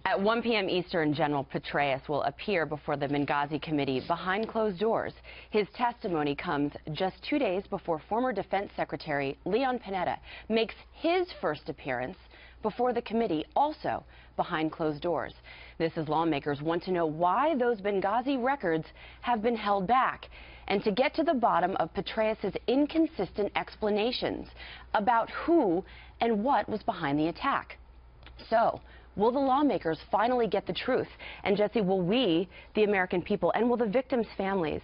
At 1 p.m. Eastern, General Petraeus will appear before the Benghazi committee behind closed doors. His testimony comes just 2 days before former Defense Secretary Leon Panetta makes his first appearance before the committee, also behind closed doors. This is lawmakers want to know why those Benghazi records have been held back, and to get to the bottom of Petraeus' inconsistent explanations about who and what was behind the attack. So, will the lawmakers finally get the truth? And Jesse, will we, the American people, and will the victims' families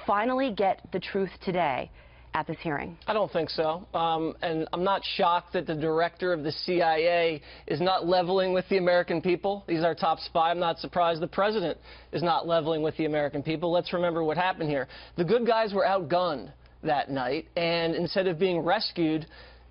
finally get the truth today at this hearing? I don't think so. And I'm not shocked that the director of the CIA is not leveling with the American people. He's our top spy. I'm not surprised the president is not leveling with the American people. Let's remember what happened here. The good guys were outgunned that night, and instead of being rescued,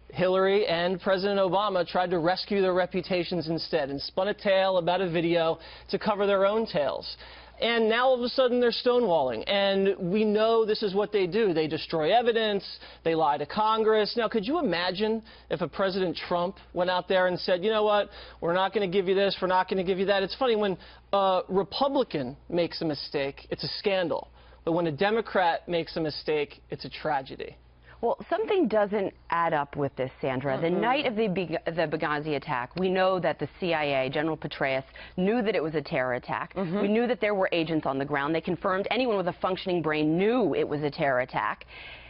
Hillary and President Obama tried to rescue their reputations instead and spun a tale about a video to cover their own tails. And now all of a sudden they're stonewalling. And we know this is what they do. They destroy evidence. They lie to Congress. Now, could you imagine if a President Trump went out there and said, you know what, we're not going to give you this, we're not going to give you that. It's funny, when a Republican makes a mistake, it's a scandal. But when a Democrat makes a mistake, it's a tragedy. Well, something doesn't add up with this, Sandra. The night of the Benghazi attack, we know that the CIA, General Petraeus, knew that it was a terror attack. We knew that there were agents on the ground. They confirmed anyone with a functioning brain knew it was a terror attack.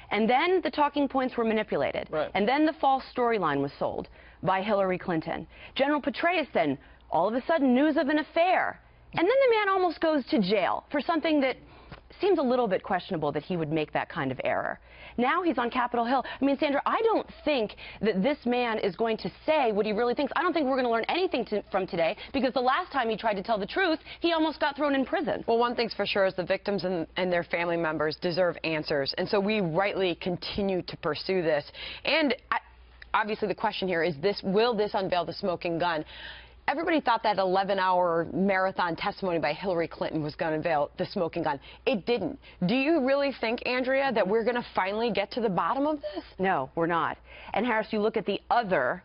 And then the talking points were manipulated. And then the false storyline was sold by Hillary Clinton. General Petraeus then, all of a sudden, news of an affair. And then the man almost goes to jail for something that seems a little bit questionable, that he would make that kind of error. Now he's on Capitol Hill. I mean, Sandra, I don't think that this man is going to say what he really thinks. I don't think we're going to learn anything from today, because the last time he tried to tell the truth, he almost got thrown in prison. Well, one thing's for sure is the victims and their family members deserve answers. And so we rightly continue to pursue this. And obviously the question here is will this unveil the smoking gun? Everybody thought that 11-hour marathon testimony by Hillary Clinton was going to unveil the smoking gun. It didn't. Do you really think, Andrea, that we're going to finally get to the bottom of this? No, we're not. And Harris, you look at the other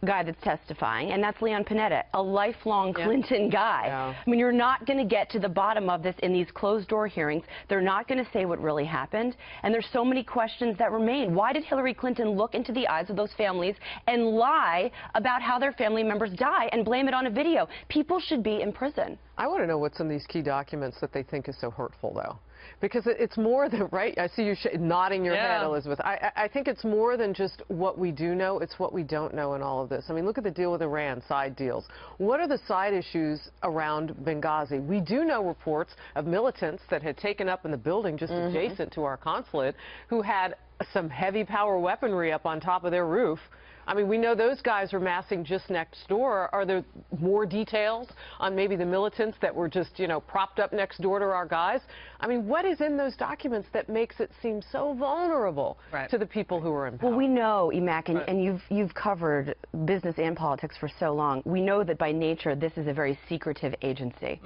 guy that's testifying, and that's Leon Panetta, a lifelong Clinton guy. I mean, you're not going to get to the bottom of this in these closed-door hearings. They're not going to say what really happened, and there's so many questions that remain. Why did Hillary Clinton look into the eyes of those families and lie about how their family members die and blame it on a video? People should be in prison. I want to know what's in these key documents that they think is so hurtful, though. Because it's more than, right? I see you nodding your head, Elizabeth. I think it's more than just what we do know. It's what we don't know in all of this. I mean, look at the deal with Iran, side deals. What are the side issues around Benghazi? We do know reports of militants that had taken up in the building just adjacent to our consulate who had some heavy power weaponry up on top of their roof. I mean, we know those guys are massing just next door. Are there more details on maybe the militants that were just, you know, propped up next door to our guys? I mean, what is in those documents that makes it seem so vulnerable to the people who are in power? Well, we know, Emac, and you've covered business and politics for so long. We know that by nature this is a very secretive agency.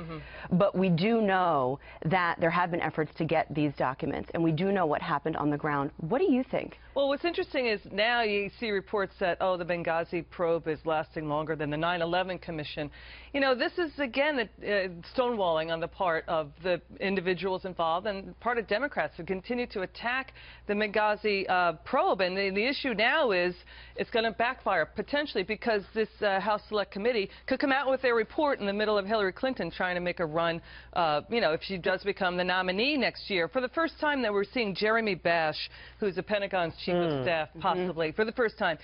But we do know that there have been efforts to get these documents, and we do know what happened on the ground. What do you think? Well, what's interesting is now you see reports that, oh, the Benghazi probe is lasting longer than the 9/11 Commission. You know, this is, again, stonewalling on the part of the individuals involved and part of Democrats who continue to attack the Benghazi probe. And the issue now is it's going to backfire, potentially, because this House Select Committee could come out with their report in the middle of Hillary Clinton trying to make a run, you know, if she does become the nominee next year. For the first time that we're seeing Jeremy Bash, who's the Pentagon's chief of staff, possibly, for the first time,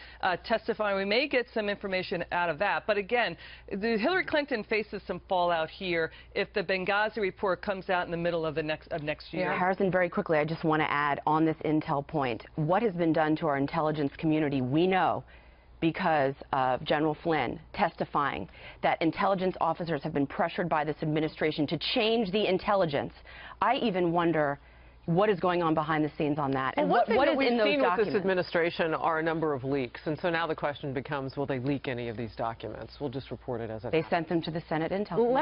testifying. We may get some information out of that. But again, Hillary Clinton faces some fallout here if the Benghazi report comes out in the middle of next year. Harrison, very quickly, I just want to add on this intel point, what has been done to our intelligence community, we know, because of General Flynn testifying that intelligence officers have been pressured by this administration to change the intelligence. I even wonder what is going on behind the scenes on that, and what is in those documents. What we've seen with this administration are a number of leaks, and so now the question becomes, will they leak any of these documents? We'll just report it as it happens. They sent them to the Senate Intel Committee.